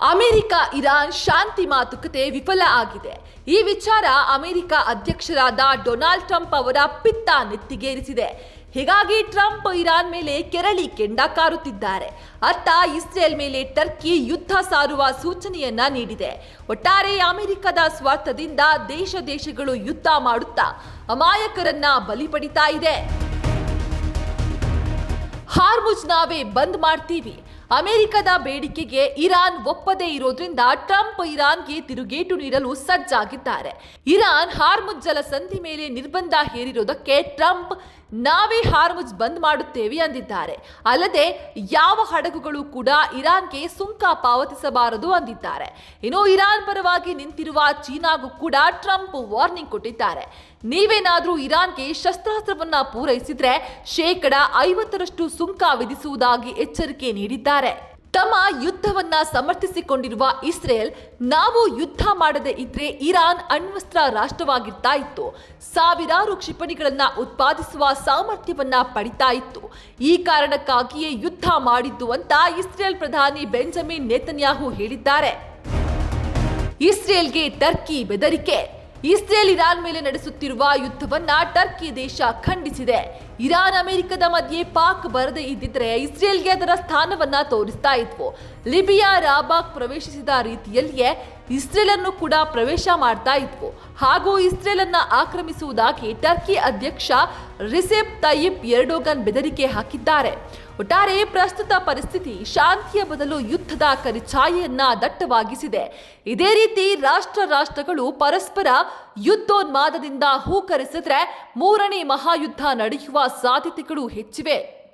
America Iran ಶಾಂತಿ ಮಾತುಕತೆ ವಿಫಲ ಆಗಿದೆ. ಈ ವಿಚಾರ ಅಮೆರಿಕ ಅಧ್ಯಕ್ಷರಾದ ಡೊನಾಲ್ಡ್ ಟ್ರಂಪ್ ಅವರ ಪಿತ್ತ ನೆತ್ತಿಗೇರಿಸಿದೆ. ಹೀಗಾಗಿ ಟ್ರಂಪ್ ಇರಾನ್ ಮೇಲೆ ಕೆರಳಿ ಕೆಂಡ ಕಾರುತ್ತಿದ್ದಾರೆ. ಅತ್ತ ಇಸ್ರೇಲ್ ಮೇಲೆ ಟರ್ಕಿ ಯುದ್ಧ ಸಾರುವ ಸೂಚನೆಯನ್ನ ನೀಡಿದೆ. ಒಟ್ಟಾರೆ ಅಮೆರಿಕದ ಸ್ವಾರ್ಥದಿಂದ ದೇಶಗಳು ಯುದ್ಧ ಮಾಡುತ್ತಾ ಅಮಾಯಕರನ್ನ ಬಲಿ ಪಡಿತಾ ಇದೆ. ಹಾರ್ಮುಜ್ ನಾವೇ ಬಂದ್ ಮಾಡ್ತೀವಿ. ಅಮೆರಿಕದ ಬೇಡಿಕೆಗೆ ಇರಾನ್ ಒಪ್ಪದೇ ಇರೋದ್ರಿಂದ ಟ್ರಂಪ್ ಇರಾನ್ಗೆ ತಿರುಗೇಟು ನೀಡಲು ಸಜ್ಜಾಗಿದ್ದಾರೆ. ಇರಾನ್ ಹಾರ್ಮುಜ್ ಜಲಸಂಧಿ ಮೇಲೆ ನಿರ್ಬಂಧ ಹೇರಿರೋದಕ್ಕೆ ಟ್ರಂಪ್ ನಾವೇ ಹಾರ್ಮುಜ್ ಬಂದ್ ಮಾಡುತ್ತೇವೆ ಅಂದಿದ್ದಾರೆ. ಅಲ್ಲದೆ ಯಾವ ಹಡಗುಗಳು ಕೂಡ ಇರಾನ್ಗೆ ಸುಂಕ ಪಾವತಿಸಬಾರದು ಅಂದಿದ್ದಾರೆ. ಇನ್ನು ಇರಾನ್ ಪರವಾಗಿ ನಿಂತಿರುವ ಚೀನಾಗೂ ಕೂಡ ಟ್ರಂಪ್ ವಾರ್ನಿಂಗ್ ಕೊಟ್ಟಿದ್ದಾರೆ. ನೀವೇನಾದ್ರೂ ಇರಾನ್ಗೆ ಶಸ್ತ್ರಾಸ್ತ್ರವನ್ನ ಪೂರೈಸಿದ್ರೆ 50% ಸುಂಕ ವಿಧಿಸುವುದಾಗಿ ಎಚ್ಚರಿಕೆ ನೀಡಿದ್ದಾರೆ. ತಮ್ಮ ಯುದ್ಧವನ್ನ ಸಮರ್ಥಿಸಿಕೊಂಡಿರುವ ಇಸ್ರೇಲ್ ನಾವು ಯುದ್ಧ ಮಾಡದೇ ಇದ್ರೆ ಇರಾನ್ ಅಣ್ವಸ್ತ್ರ ರಾಷ್ಟ್ರವಾಗಿರ್ತಾ ಇತ್ತು, ಸಾವಿರಾರು ಕ್ಷಿಪಣಿಗಳನ್ನ ಉತ್ಪಾದಿಸುವ ಸಾಮರ್ಥ್ಯವನ್ನ ಪಡಿತಾ ಇತ್ತು. ಈ ಕಾರಣಕ್ಕಾಗಿಯೇ ಯುದ್ಧ ಮಾಡಿದ್ದು ಅಂತ ಇಸ್ರೇಲ್ ಪ್ರಧಾನಿ ಬೆಂಜಮಿನ್ ನೇತನ್ಯಾಹು ಹೇಳಿದ್ದಾರೆ. ಇಸ್ರೇಲ್ಗೆ ಟರ್ಕಿ ಬೆದರಿಕೆ. ಇಸ್ರೇಲ್ ಇರಾನ್ ಮೇಲೆ ನಡೆಸುತ್ತಿರುವ ಯುದ್ಧವನ್ನ ಟರ್ಕಿ ದೇಶ ಖಂಡಿಸಿದೆ. ಇರಾನ್ ಅಮೆರಿಕದ ಮಧ್ಯೆ ಪಾಕ್ ಬರದೇ ಇದ್ದಿದ್ರೆ ಇಸ್ರೇಲ್ಗೆ ಅದರ ಸ್ಥಾನವನ್ನ ತೋರಿಸ್ತಾ ಇದ್ವು. ಲಿಬಿಯಾ ರಾಬಾಕ್ ಪ್ರವೇಶಿಸಿದ ರೀತಿಯಲ್ಲಿಯೇ ಇಸ್ರೇಲ್ ಅನ್ನು ಕೂಡ ಪ್ರವೇಶ ಮಾಡ್ತಾ ಇದ್ವು. ಹಾಗೂ ಇಸ್ರೇಲ್ ಅನ್ನ ಆಕ್ರಮಿಸುವುದಾಗಿ ಟರ್ಕಿ ಅಧ್ಯಕ್ಷ ರಿಸೆಪ್ ತಯ್ಯಿಪ್ ಎರ್ಡೋಗನ್ ಬೆದರಿಕೆ ಹಾಕಿದ್ದಾರೆ. ಒಟ್ಟಾರೆ ಪ್ರಸ್ತುತ ಪರಿಸ್ಥಿತಿ ಶಾಂತಿಯ ಬದಲು ಯುದ್ಧದ ಕರಿಛಾಯೆಯನ್ನ ದಟ್ಟವಾಗಿಸಿದೆ. ಇದೇ ರೀತಿ ರಾಷ್ಟ್ರಗಳು ಪರಸ್ಪರ ಯುದ್ಧೋನ್ಮಾದದಿಂದ ಹೂಕರಿಸಿದ್ರೆ 3ನೇ ಮಹಾಯುದ್ಧ ನಡೆಯುವ ಸಾಧ್ಯತೆಗಳು ಹೆಚ್ಚಿವೆ.